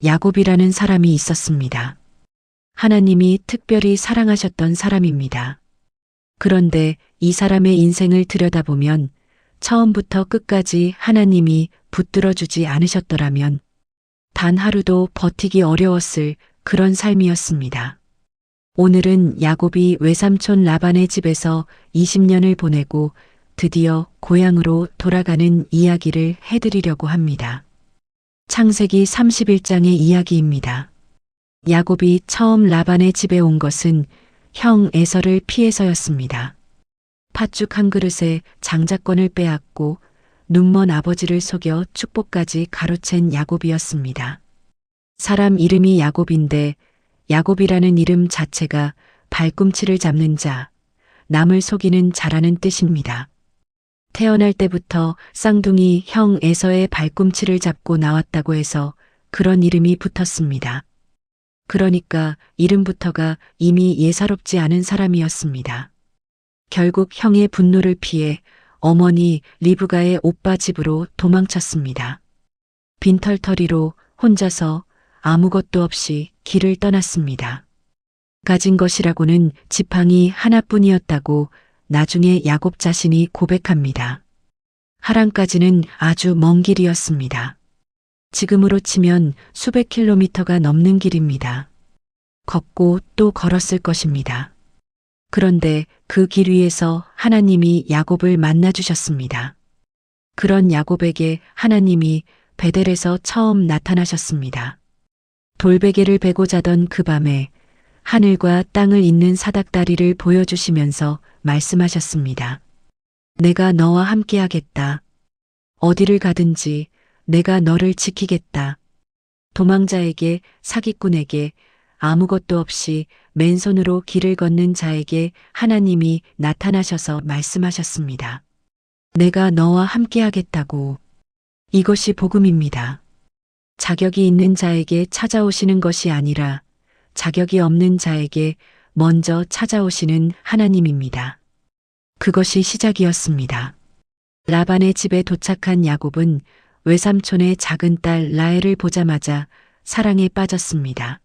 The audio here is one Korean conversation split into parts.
야곱이라는 사람이 있었습니다. 하나님이 특별히 사랑하셨던 사람입니다. 그런데 이 사람의 인생을 들여다보면 처음부터 끝까지 하나님이 붙들어주지 않으셨더라면 단 하루도 버티기 어려웠을 그런 삶이었습니다. 오늘은 야곱이 외삼촌 라반의 집에서 20년을 보내고 드디어 고향으로 돌아가는 이야기를 해드리려고 합니다. 창세기 31장의 이야기입니다. 야곱이 처음 라반의 집에 온 것은 형 에서를 피해서였습니다. 팥죽 한 그릇에 장자권을 빼앗고 눈먼 아버지를 속여 축복까지 가로챈 야곱이었습니다. 사람 이름이 야곱인데 야곱이라는 이름 자체가 발꿈치를 잡는 자, 남을 속이는 자라는 뜻입니다. 태어날 때부터 쌍둥이 형 에서의 발꿈치를 잡고 나왔다고 해서 그런 이름이 붙었습니다. 그러니까 이름부터가 이미 예사롭지 않은 사람이었습니다. 결국 형의 분노를 피해 어머니 리브가의 오빠 집으로 도망쳤습니다. 빈털터리로 혼자서 아무것도 없이 길을 떠났습니다. 가진 것이라고는 지팡이 하나뿐이었다고 나중에 야곱 자신이 고백합니다. 하란까지는 아주 먼 길이었습니다. 지금으로 치면 수백 킬로미터가 넘는 길입니다. 걷고 또 걸었을 것입니다. 그런데 그 길 위에서 하나님이 야곱을 만나주셨습니다. 그런 야곱에게 하나님이 베델에서 처음 나타나셨습니다. 돌베개를 베고 자던 그 밤에 하늘과 땅을 잇는 사닥다리를 보여주시면서 말씀하셨습니다. 내가 너와 함께하겠다. 어디를 가든지 내가 너를 지키겠다. 도망자에게 사기꾼에게 아무것도 없이 맨손으로 길을 걷는 자에게 하나님이 나타나셔서 말씀하셨습니다. 내가 너와 함께하겠다고. 이것이 복음입니다. 자격이 있는 자에게 찾아오시는 것이 아니라 자격이 없는 자에게 먼저 찾아오시는 하나님입니다. 그것이 시작이었습니다. 라반의 집에 도착한 야곱은 외삼촌의 작은 딸 라헬을 보자마자 사랑에 빠졌습니다.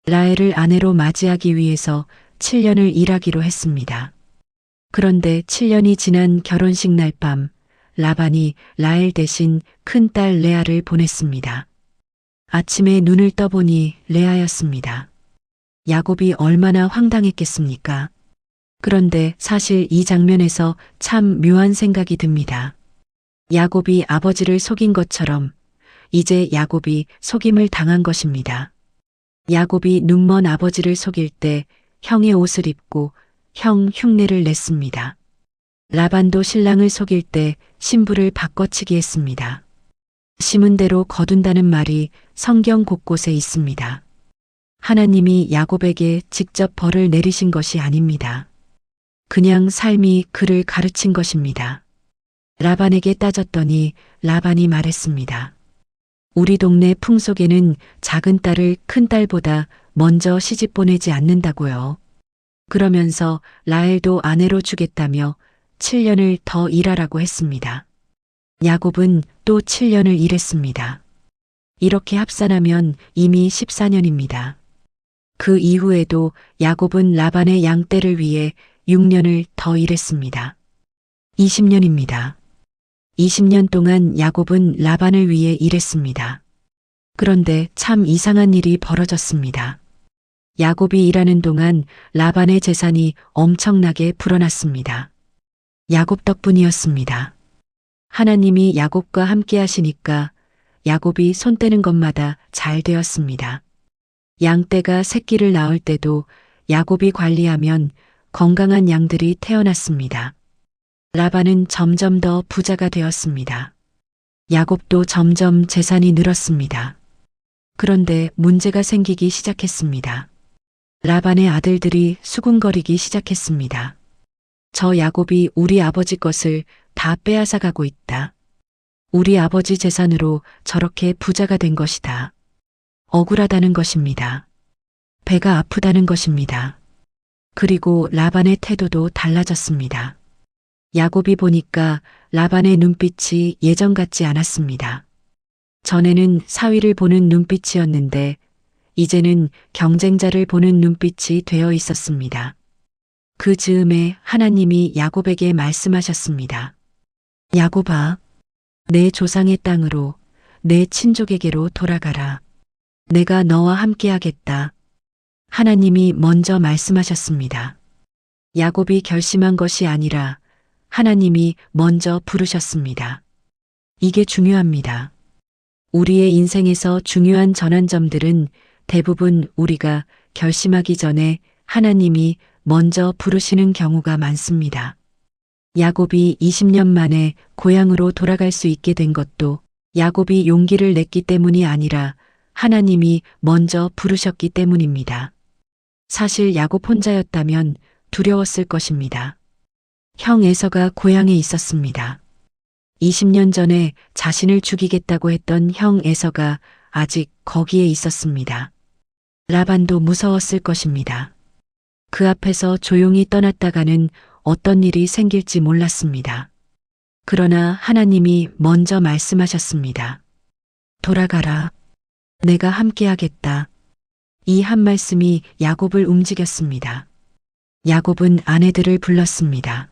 라헬을 아내로 맞이하기 위해서 7년을 일하기로 했습니다. 그런데 7년이 지난 결혼식 날 밤 라반이 라헬 대신 큰딸 레아를 보냈습니다. 아침에 눈을 떠보니 레아였습니다. 야곱이 얼마나 황당했겠습니까? 그런데 사실 이 장면에서 참 묘한 생각이 듭니다. 야곱이 아버지를 속인 것처럼 이제 야곱이 속임을 당한 것입니다. 야곱이 눈먼 아버지를 속일 때 형의 옷을 입고 형 흉내를 냈습니다. 라반도 신랑을 속일 때 신부를 바꿔치기 했습니다. 심은 대로 거둔다는 말이 성경 곳곳에 있습니다. 하나님이 야곱에게 직접 벌을 내리신 것이 아닙니다. 그냥 삶이 그를 가르친 것입니다. 라반에게 따졌더니 라반이 말했습니다. 우리 동네 풍속에는 작은 딸을 큰 딸보다 먼저 시집 보내지 않는다고요. 그러면서 라헬도 아내로 주겠다며 7년을 더 일하라고 했습니다. 야곱은 또 7년을 일했습니다. 이렇게 합산하면 이미 14년입니다. 그 이후에도 야곱은 라반의 양떼를 위해 6년을 더 일했습니다. 20년입니다. 20년 동안 야곱은 라반을 위해 일했습니다. 그런데 참 이상한 일이 벌어졌습니다. 야곱이 일하는 동안 라반의 재산이 엄청나게 불어났습니다. 야곱 덕분이었습니다. 하나님이 야곱과 함께 하시니까 야곱이 손 떼는 것마다 잘 되었습니다. 양떼가 새끼를 낳을 때도 야곱이 관리하면 건강한 양들이 태어났습니다. 라반은 점점 더 부자가 되었습니다. 야곱도 점점 재산이 늘었습니다. 그런데 문제가 생기기 시작했습니다. 라반의 아들들이 수군거리기 시작했습니다. 저 야곱이 우리 아버지 것을 다 빼앗아 가고 있다. 우리 아버지 재산으로 저렇게 부자가 된 것이다. 억울하다는 것입니다. 배가 아프다는 것입니다. 그리고 라반의 태도도 달라졌습니다. 야곱이 보니까 라반의 눈빛이 예전 같지 않았습니다. 전에는 사위를 보는 눈빛이었는데 이제는 경쟁자를 보는 눈빛이 되어 있었습니다. 그 즈음에 하나님이 야곱에게 말씀하셨습니다. 야곱아, 내 조상의 땅으로, 내 친족에게로 돌아가라. 내가 너와 함께하겠다. 하나님이 먼저 말씀하셨습니다. 야곱이 결심한 것이 아니라 하나님이 먼저 부르셨습니다. 이게 중요합니다. 우리의 인생에서 중요한 전환점들은 대부분 우리가 결심하기 전에 하나님이 먼저 부르시는 경우가 많습니다. 야곱이 20년 만에 고향으로 돌아갈 수 있게 된 것도 야곱이 용기를 냈기 때문이 아니라 하나님이 먼저 부르셨기 때문입니다. 사실 야곱 혼자였다면 두려웠을 것입니다. 형 에서가 고향에 있었습니다. 20년 전에 자신을 죽이겠다고 했던 형 에서가 아직 거기에 있었습니다. 라반도 무서웠을 것입니다. 그 앞에서 조용히 떠났다가는 어떤 일이 생길지 몰랐습니다. 그러나 하나님이 먼저 말씀하셨습니다. 돌아가라. 내가 함께하겠다. 이 한 말씀이 야곱을 움직였습니다. 야곱은 아내들을 불렀습니다.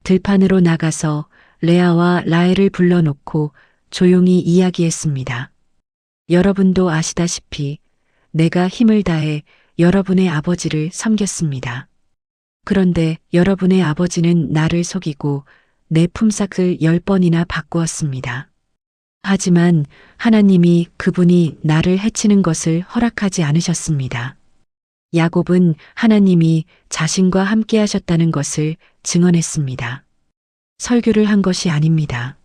들판으로 나가서 레아와 라헬을 불러놓고 조용히 이야기했습니다. 여러분도 아시다시피 내가 힘을 다해 여러분의 아버지를 섬겼습니다. 그런데 여러분의 아버지는 나를 속이고 내 품삯을 10번이나 바꾸었습니다. 하지만 하나님이 그분이 나를 해치는 것을 허락하지 않으셨습니다. 야곱은 하나님이 자신과 함께 하셨다는 것을 증언했습니다. 설교를 한 것이 아닙니다.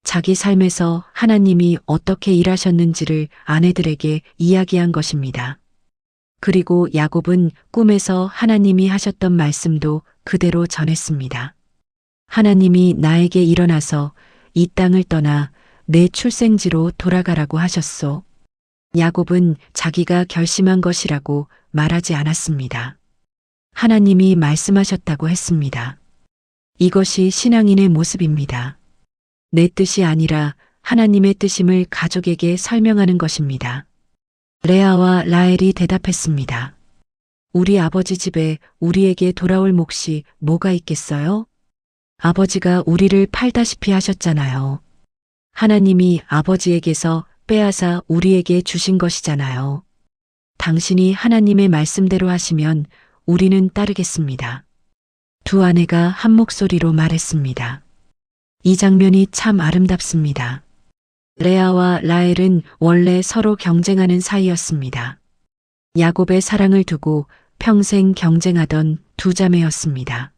자기 삶에서 하나님이 어떻게 일하셨는지를 아내들에게 이야기한 것입니다. 그리고 야곱은 꿈에서 하나님이 하셨던 말씀도 그대로 전했습니다. 하나님이 나에게 일어나서 이 땅을 떠나 내 출생지로 돌아가라고 하셨소. 야곱은 자기가 결심한 것이라고 말하지 않았습니다. 하나님이 말씀하셨다고 했습니다. 이것이 신앙인의 모습입니다. 내 뜻이 아니라 하나님의 뜻임을 가족에게 설명하는 것입니다. 레아와 라헬이 대답했습니다. 우리 아버지 집에 우리에게 돌아올 몫이 뭐가 있겠어요? 아버지가 우리를 팔다시피 하셨잖아요. 하나님이 아버지에게서 빼앗아 우리에게 주신 것이잖아요. 당신이 하나님의 말씀대로 하시면 우리는 따르겠습니다. 두 아내가 한 목소리로 말했습니다. 이 장면이 참 아름답습니다. 레아와 라헬은 원래 서로 경쟁하는 사이였습니다. 야곱의 사랑을 두고 평생 경쟁하던 두 자매였습니다.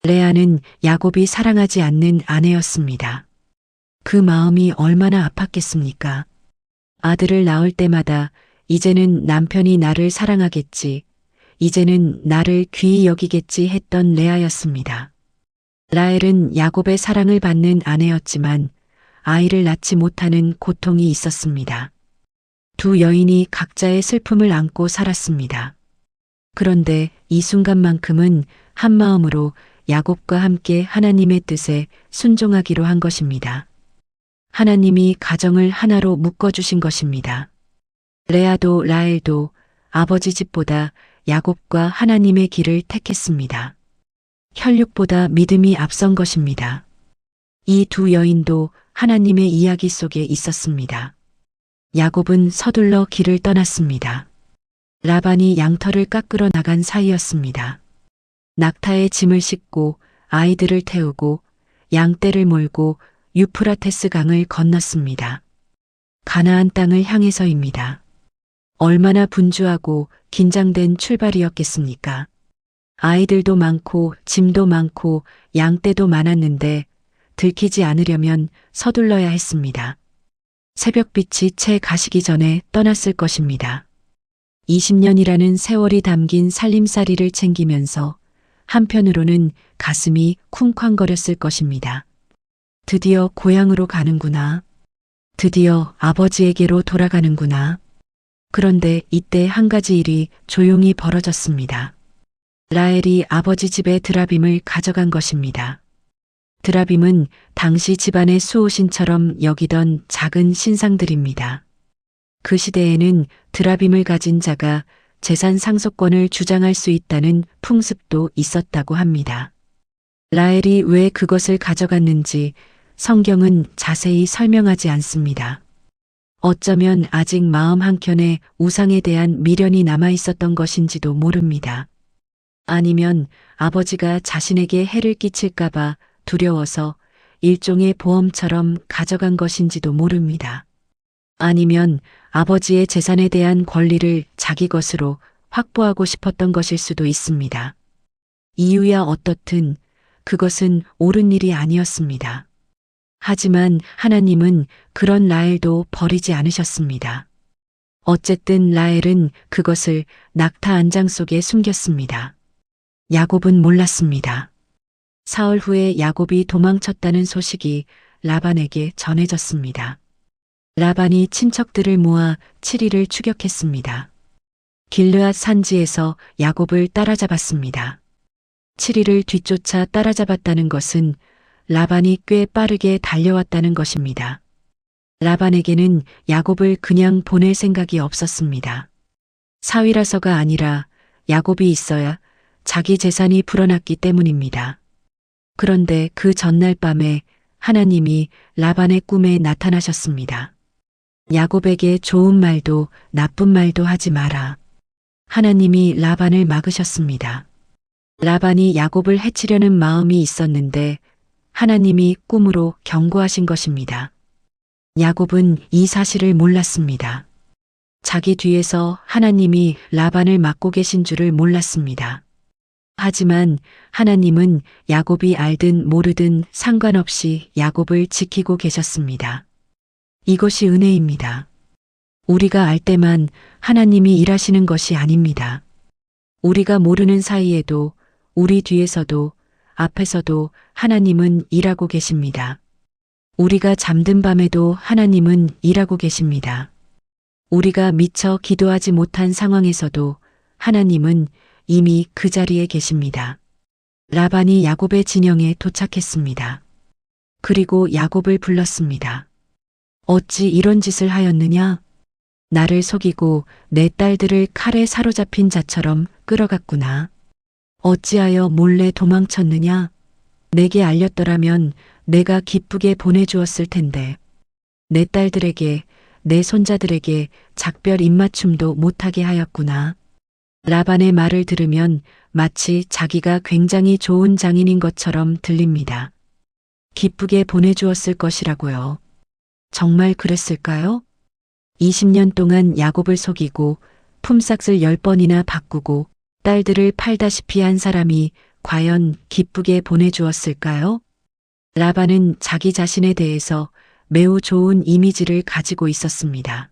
레아는 야곱이 사랑하지 않는 아내였습니다. 그 마음이 얼마나 아팠겠습니까? 아들을 낳을 때마다 이제는 남편이 나를 사랑하겠지, 이제는 나를 귀히 여기겠지 했던 레아였습니다. 라헬은 야곱의 사랑을 받는 아내였지만 아이를 낳지 못하는 고통이 있었습니다. 두 여인이 각자의 슬픔을 안고 살았습니다. 그런데 이 순간만큼은 한 마음으로 야곱과 함께 하나님의 뜻에 순종하기로 한 것입니다. 하나님이 가정을 하나로 묶어주신 것입니다. 레아도 라헬도 아버지 집보다 야곱과 하나님의 길을 택했습니다. 혈육보다 믿음이 앞선 것입니다. 이 두 여인도 하나님의 이야기 속에 있었습니다. 야곱은 서둘러 길을 떠났습니다. 라반이 양털을 깎으러 나간 사이였습니다. 낙타에 짐을 싣고 아이들을 태우고 양떼를 몰고 유프라테스 강을 건넜습니다. 가나안 땅을 향해서입니다. 얼마나 분주하고 긴장된 출발이었겠습니까? 아이들도 많고 짐도 많고 양떼도 많았는데 들키지 않으려면 서둘러야 했습니다. 새벽빛이 채 가시기 전에 떠났을 것입니다. 20년이라는 세월이 담긴 살림살이를 챙기면서 한편으로는 가슴이 쿵쾅거렸을 것입니다. 드디어 고향으로 가는구나. 드디어 아버지에게로 돌아가는구나. 그런데 이때 한 가지 일이 조용히 벌어졌습니다. 라헬이 아버지 집의 드라빔을 가져간 것입니다. 드라빔은 당시 집안의 수호신처럼 여기던 작은 신상들입니다. 그 시대에는 드라빔을 가진 자가 재산 상속권을 주장할 수 있다는 풍습도 있었다고 합니다. 라헬이 왜 그것을 가져갔는지 성경은 자세히 설명하지 않습니다. 어쩌면 아직 마음 한켠에 우상에 대한 미련이 남아 있었던 것인지도 모릅니다. 아니면 아버지가 자신에게 해를 끼칠까봐 두려워서 일종의 보험처럼 가져간 것인지도 모릅니다. 아니면 아버지의 재산에 대한 권리를 자기 것으로 확보하고 싶었던 것일 수도 있습니다. 이유야 어떻든 그것은 옳은 일이 아니었습니다. 하지만 하나님은 그런 라헬도 버리지 않으셨습니다. 어쨌든 라헬은 그것을 낙타 안장 속에 숨겼습니다. 야곱은 몰랐습니다. 사흘 후에 야곱이 도망쳤다는 소식이 라반에게 전해졌습니다. 라반이 친척들을 모아 7일을 추격했습니다. 길르앗 산지에서 야곱을 따라잡았습니다. 7일을 뒤쫓아 따라잡았다는 것은 라반이 꽤 빠르게 달려왔다는 것입니다. 라반에게는 야곱을 그냥 보낼 생각이 없었습니다. 사위라서가 아니라 야곱이 있어야 자기 재산이 불어났기 때문입니다. 그런데 그 전날 밤에 하나님이 라반의 꿈에 나타나셨습니다. 야곱에게 좋은 말도 나쁜 말도 하지 마라. 하나님이 라반을 막으셨습니다. 라반이 야곱을 해치려는 마음이 있었는데 하나님이 꿈으로 경고하신 것입니다. 야곱은 이 사실을 몰랐습니다. 자기 뒤에서 하나님이 라반을 막고 계신 줄을 몰랐습니다. 하지만 하나님은 야곱이 알든 모르든 상관없이 야곱을 지키고 계셨습니다. 이것이 은혜입니다. 우리가 알 때만 하나님이 일하시는 것이 아닙니다. 우리가 모르는 사이에도 우리 뒤에서도 앞에서도 하나님은 일하고 계십니다. 우리가 잠든 밤에도 하나님은 일하고 계십니다. 우리가 미처 기도하지 못한 상황에서도 하나님은 이미 그 자리에 계십니다. 라반이 야곱의 진영에 도착했습니다. 그리고 야곱을 불렀습니다. 어찌 이런 짓을 하였느냐? 나를 속이고 내 딸들을 칼에 사로잡힌 자처럼 끌어갔구나. 어찌하여 몰래 도망쳤느냐? 내게 알렸더라면 내가 기쁘게 보내주었을 텐데. 내 딸들에게, 내 손자들에게 작별 입맞춤도 못하게 하였구나. 라반의 말을 들으면 마치 자기가 굉장히 좋은 장인인 것처럼 들립니다. 기쁘게 보내주었을 것이라고요. 정말 그랬을까요? 20년 동안 야곱을 속이고 품삯을 10번이나 바꾸고 딸들을 팔다시피 한 사람이 과연 기쁘게 보내주었을까요? 라반은 자기 자신에 대해서 매우 좋은 이미지를 가지고 있었습니다.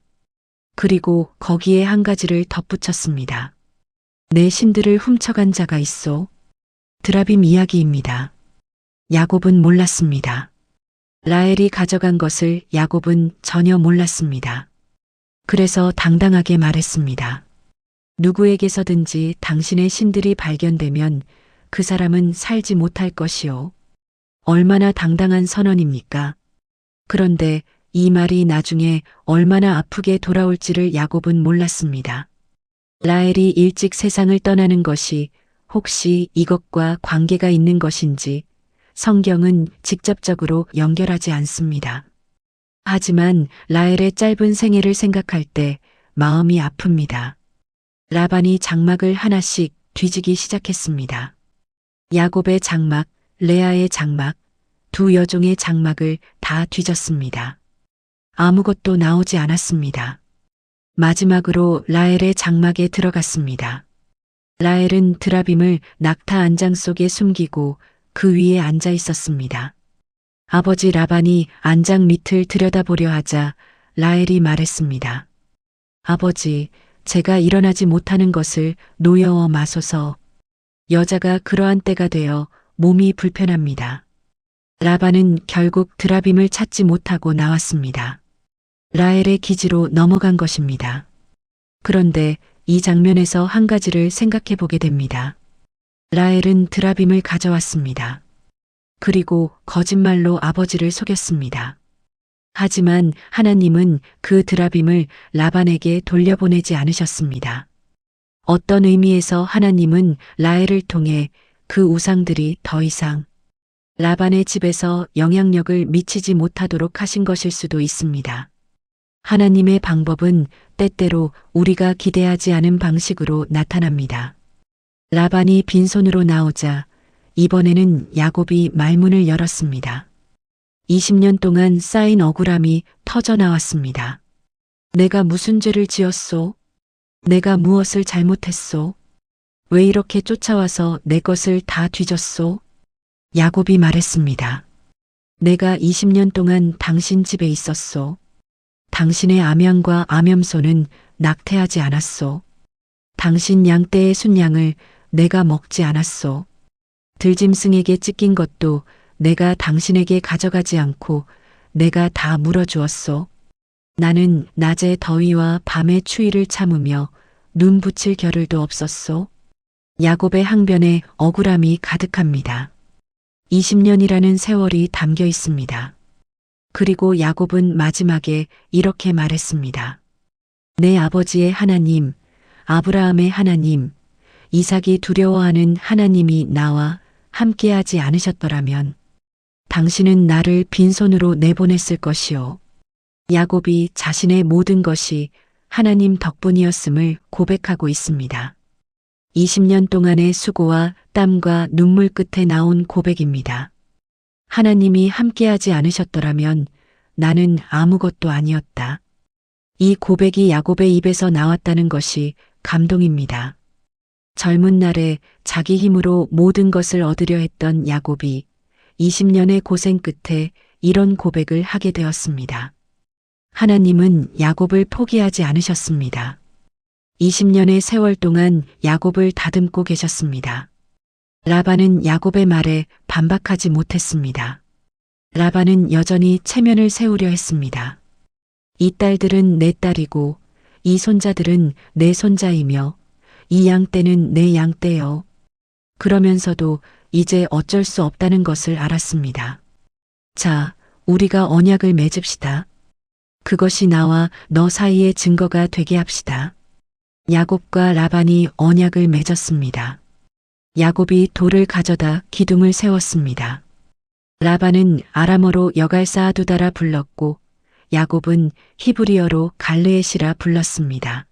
그리고 거기에 한 가지를 덧붙였습니다. 내 신들을 훔쳐간 자가 있소. 드라빔 이야기입니다. 야곱은 몰랐습니다. 라헬이 가져간 것을 야곱은 전혀 몰랐습니다. 그래서 당당하게 말했습니다. 누구에게서든지 당신의 신들이 발견되면 그 사람은 살지 못할 것이요. 얼마나 당당한 선언입니까? 그런데 이 말이 나중에 얼마나 아프게 돌아올지를 야곱은 몰랐습니다. 라헬이 일찍 세상을 떠나는 것이 혹시 이것과 관계가 있는 것인지 성경은 직접적으로 연결하지 않습니다. 하지만 라헬의 짧은 생애를 생각할 때 마음이 아픕니다. 라반이 장막을 하나씩 뒤지기 시작했습니다. 야곱의 장막, 레아의 장막, 두 여종의 장막을 다 뒤졌습니다. 아무것도 나오지 않았습니다. 마지막으로 라헬의 장막에 들어갔습니다. 라헬은 드라빔을 낙타 안장 속에 숨기고 그 위에 앉아 있었습니다. 아버지 라반이 안장 밑을 들여다보려 하자 라헬이 말했습니다. 아버지, 제가 일어나지 못하는 것을 노여워 마소서. 여자가 그러한 때가 되어 몸이 불편합니다. 라반은 결국 드라빔을 찾지 못하고 나왔습니다. 라헬의 기지로 넘어간 것입니다. 그런데 이 장면에서 한 가지를 생각해 보게 됩니다. 라헬은 드라빔을 가져왔습니다. 그리고 거짓말로 아버지를 속였습니다. 하지만 하나님은 그 드라빔을 라반에게 돌려보내지 않으셨습니다. 어떤 의미에서 하나님은 라헬을 통해 그 우상들이 더 이상 라반의 집에서 영향력을 미치지 못하도록 하신 것일 수도 있습니다. 하나님의 방법은 때때로 우리가 기대하지 않은 방식으로 나타납니다. 라반이 빈손으로 나오자 이번에는 야곱이 말문을 열었습니다. 20년 동안 쌓인 억울함이 터져 나왔습니다. 내가 무슨 죄를 지었소? 내가 무엇을 잘못했소? 왜 이렇게 쫓아와서 내 것을 다 뒤졌소? 야곱이 말했습니다. 내가 20년 동안 당신 집에 있었소. 당신의 암양과 암염소는 낙태하지 않았소. 당신 양떼의 순양을 내가 먹지 않았소. 들짐승에게 찢긴 것도 내가 당신에게 가져가지 않고 내가 다 물어주었소. 나는 낮의 더위와 밤의 추위를 참으며 눈 붙일 겨를도 없었소. 야곱의 항변에 억울함이 가득합니다. 20년이라는 세월이 담겨 있습니다. 그리고 야곱은 마지막에 이렇게 말했습니다. 내 아버지의 하나님, 아브라함의 하나님, 이삭이 두려워하는 하나님이 나와 함께하지 않으셨더라면 당신은 나를 빈손으로 내보냈을 것이요. 야곱이 자신의 모든 것이 하나님 덕분이었음을 고백하고 있습니다. 20년 동안의 수고와 땀과 눈물 끝에 나온 고백입니다. 하나님이 함께하지 않으셨더라면 나는 아무것도 아니었다. 이 고백이 야곱의 입에서 나왔다는 것이 감동입니다. 젊은 날에 자기 힘으로 모든 것을 얻으려 했던 야곱이 20년의 고생 끝에 이런 고백을 하게 되었습니다. 하나님은 야곱을 포기하지 않으셨습니다. 20년의 세월 동안 야곱을 다듬고 계셨습니다. 라반은 야곱의 말에 반박하지 못했습니다. 라반은 여전히 체면을 세우려 했습니다. 이 딸들은 내 딸이고 이 손자들은 내 손자이며 이 양떼는 내 양떼요. 그러면서도 이제 어쩔 수 없다는 것을 알았습니다. 자, 우리가 언약을 맺읍시다. 그것이 나와 너 사이의 증거가 되게 합시다. 야곱과 라반이 언약을 맺었습니다. 야곱이 돌을 가져다 기둥을 세웠습니다. 라반은 아람어로 여갈사아두다라 불렀고 야곱은 히브리어로 갈르에시라 불렀습니다.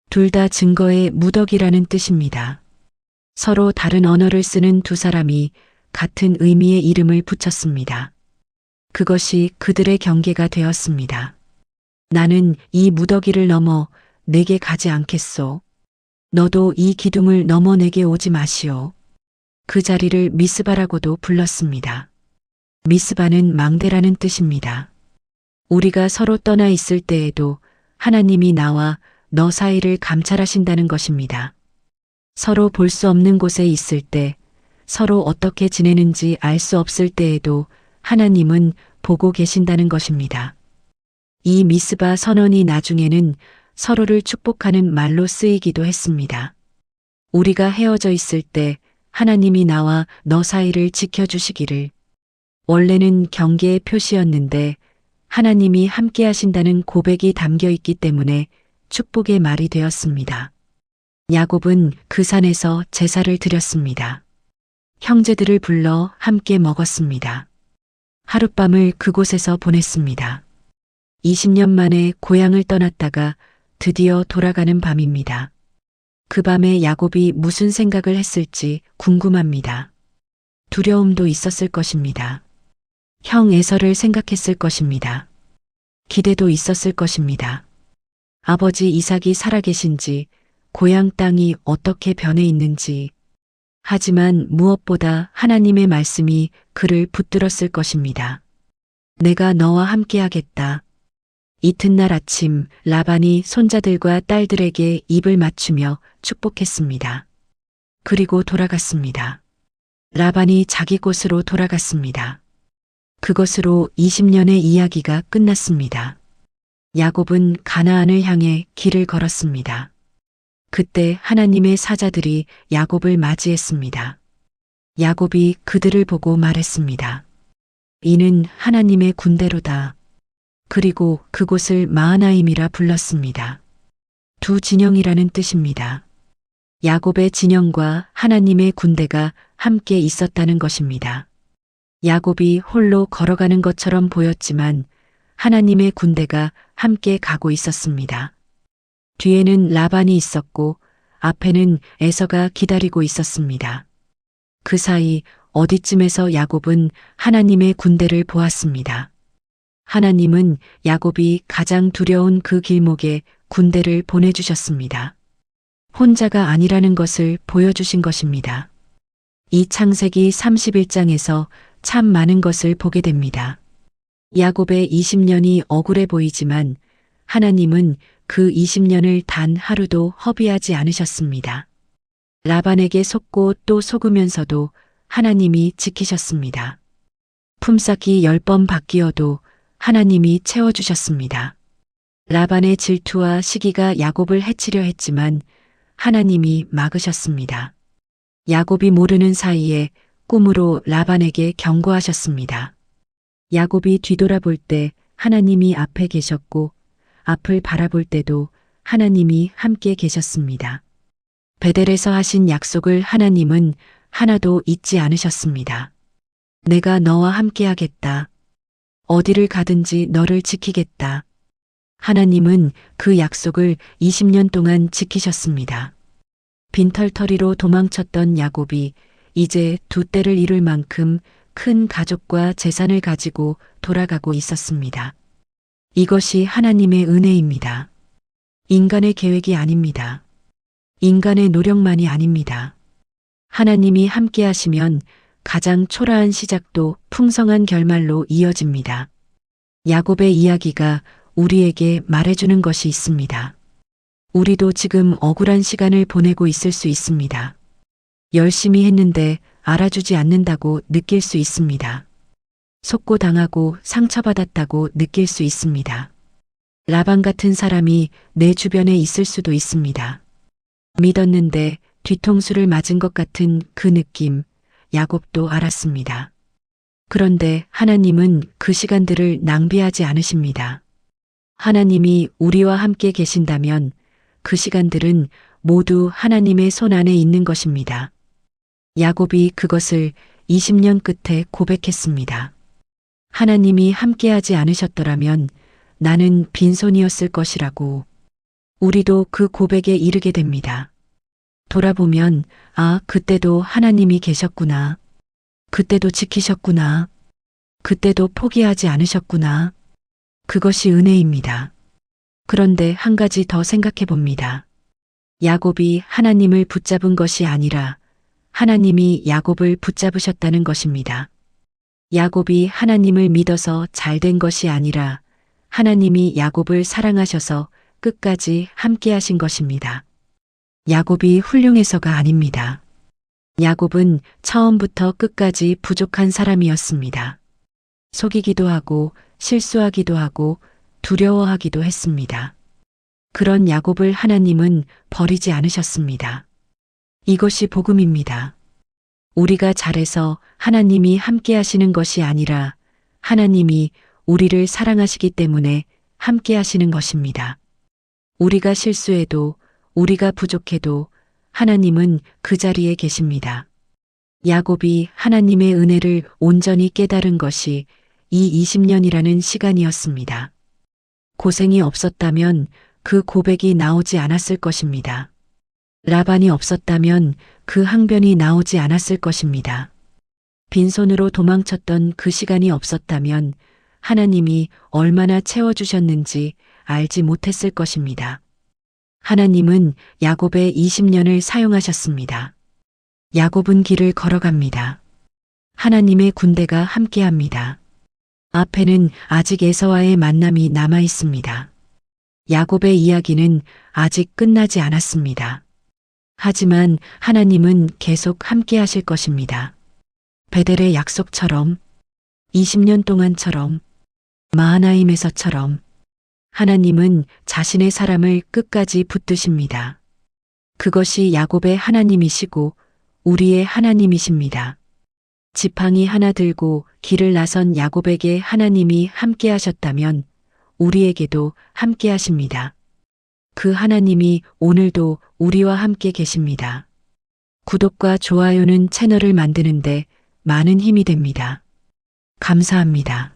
둘 다 증거의 무더기라는 뜻입니다. 서로 다른 언어를 쓰는 두 사람이 같은 의미의 이름을 붙였습니다. 그것이 그들의 경계가 되었습니다. 나는 이 무더기를 넘어 내게 가지 않겠소. 너도 이 기둥을 넘어 내게 오지 마시오. 그 자리를 미스바라고도 불렀습니다. 미스바는 망대라는 뜻입니다. 우리가 서로 떠나 있을 때에도 하나님이 나와 너 사이를 감찰하신다는 것입니다. 서로 볼 수 없는 곳에 있을 때, 서로 어떻게 지내는지 알 수 없을 때에도 하나님은 보고 계신다는 것입니다. 이 미스바 선언이 나중에는 서로를 축복하는 말로 쓰이기도 했습니다. 우리가 헤어져 있을 때 하나님이 나와 너 사이를 지켜주시기를. 원래는 경계의 표시였는데 하나님이 함께 하신다는 고백이 담겨 있기 때문에 축복의 말이 되었습니다. 야곱은 그 산에서 제사를 드렸습니다. 형제들을 불러 함께 먹었습니다. 하룻밤을 그곳에서 보냈습니다. 20년 만에 고향을 떠났다가 드디어 돌아가는 밤입니다. 그 밤에 야곱이 무슨 생각을 했을지 궁금합니다. 두려움도 있었을 것입니다. 형 에서를 생각했을 것입니다. 기대도 있었을 것입니다. 아버지 이삭이 살아계신지, 고향 땅이 어떻게 변해 있는지. 하지만 무엇보다 하나님의 말씀이 그를 붙들었을 것입니다. 내가 너와 함께하겠다. 이튿날 아침 라반이 손자들과 딸들에게 입을 맞추며 축복했습니다. 그리고 돌아갔습니다. 라반이 자기 곳으로 돌아갔습니다. 그것으로 20년의 이야기가 끝났습니다. 야곱은 가나안을 향해 길을 걸었습니다. 그때 하나님의 사자들이 야곱을 맞이했습니다. 야곱이 그들을 보고 말했습니다. 이는 하나님의 군대로다. 그리고 그곳을 마하나임이라 불렀습니다. 두 진영이라는 뜻입니다. 야곱의 진영과 하나님의 군대가 함께 있었다는 것입니다. 야곱이 홀로 걸어가는 것처럼 보였지만 하나님의 군대가 함께 가고 있었습니다. 뒤에는 라반이 있었고 앞에는 에서가 기다리고 있었습니다. 그 사이 어디쯤에서 야곱은 하나님의 군대를 보았습니다. 하나님은 야곱이 가장 두려운 그 길목에 군대를 보내주셨습니다. 혼자가 아니라는 것을 보여주신 것입니다. 이 창세기 31장에서 참 많은 것을 보게 됩니다. 야곱의 20년이 억울해 보이지만 하나님은 그 20년을 단 하루도 허비하지 않으셨습니다. 라반에게 속고 또 속으면서도 하나님이 지키셨습니다. 품삯이 10번 바뀌어도 하나님이 채워주셨습니다. 라반의 질투와 시기가 야곱을 해치려 했지만 하나님이 막으셨습니다. 야곱이 모르는 사이에 꿈으로 라반에게 경고하셨습니다. 야곱이 뒤돌아볼 때 하나님이 앞에 계셨고 앞을 바라볼 때도 하나님이 함께 계셨습니다. 베델에서 하신 약속을 하나님은 하나도 잊지 않으셨습니다. 내가 너와 함께 하겠다. 어디를 가든지 너를 지키겠다. 하나님은 그 약속을 20년 동안 지키셨습니다. 빈털터리로 도망쳤던 야곱이 이제 두 때를 이룰 만큼 큰 가족과 재산을 가지고 돌아가고 있었습니다. 이것이 하나님의 은혜입니다. 인간의 계획이 아닙니다. 인간의 노력만이 아닙니다. 하나님이 함께 하시면 가장 초라한 시작도 풍성한 결말로 이어집니다. 야곱의 이야기가 우리에게 말해주는 것이 있습니다. 우리도 지금 억울한 시간을 보내고 있을 수 있습니다. 열심히 했는데 알아주지 않는다고 느낄 수 있습니다. 속고 당하고 상처받았다고 느낄 수 있습니다. 라반 같은 사람이 내 주변에 있을 수도 있습니다. 믿었는데 뒤통수를 맞은 것 같은 그 느낌, 야곱도 알았습니다. 그런데 하나님은 그 시간들을 낭비하지 않으십니다. 하나님이 우리와 함께 계신다면 그 시간들은 모두 하나님의 손 안에 있는 것입니다. 야곱이 그것을 20년 끝에 고백했습니다. 하나님이 함께하지 않으셨더라면 나는 빈손이었을 것이라고. 우리도 그 고백에 이르게 됩니다. 돌아보면 그때도 하나님이 계셨구나. 그때도 지키셨구나. 그때도 포기하지 않으셨구나. 그것이 은혜입니다. 그런데 한 가지 더 생각해 봅니다. 야곱이 하나님을 붙잡은 것이 아니라 하나님이 야곱을 붙잡으셨다는 것입니다. 야곱이 하나님을 믿어서 잘된 것이 아니라 하나님이 야곱을 사랑하셔서 끝까지 함께 하신 것입니다. 야곱이 훌륭해서가 아닙니다. 야곱은 처음부터 끝까지 부족한 사람이었습니다. 속이기도 하고 실수하기도 하고 두려워하기도 했습니다. 그런 야곱을 하나님은 버리지 않으셨습니다. 이것이 복음입니다. 우리가 잘해서 하나님이 함께 하시는 것이 아니라 하나님이 우리를 사랑하시기 때문에 함께 하시는 것입니다. 우리가 실수해도 우리가 부족해도 하나님은 그 자리에 계십니다. 야곱이 하나님의 은혜를 온전히 깨달은 것이 이 20년이라는 시간이었습니다. 고생이 없었다면 그 고백이 나오지 않았을 것입니다. 라반이 없었다면 그 항변이 나오지 않았을 것입니다. 빈손으로 도망쳤던 그 시간이 없었다면 하나님이 얼마나 채워주셨는지 알지 못했을 것입니다. 하나님은 야곱의 20년을 사용하셨습니다. 야곱은 길을 걸어갑니다. 하나님의 군대가 함께합니다. 앞에는 아직 에서와의 만남이 남아 있습니다. 야곱의 이야기는 아직 끝나지 않았습니다. 하지만 하나님은 계속 함께 하실 것입니다. 베델의 약속처럼, 20년 동안처럼, 마하나임에서처럼 하나님은 자신의 사람을 끝까지 붙드십니다. 그것이 야곱의 하나님이시고 우리의 하나님이십니다. 지팡이 하나 들고 길을 나선 야곱에게 하나님이 함께 하셨다면 우리에게도 함께 하십니다. 그 하나님이 오늘도 우리와 함께 계십니다. 구독과 좋아요는 채널을 만드는데 많은 힘이 됩니다. 감사합니다.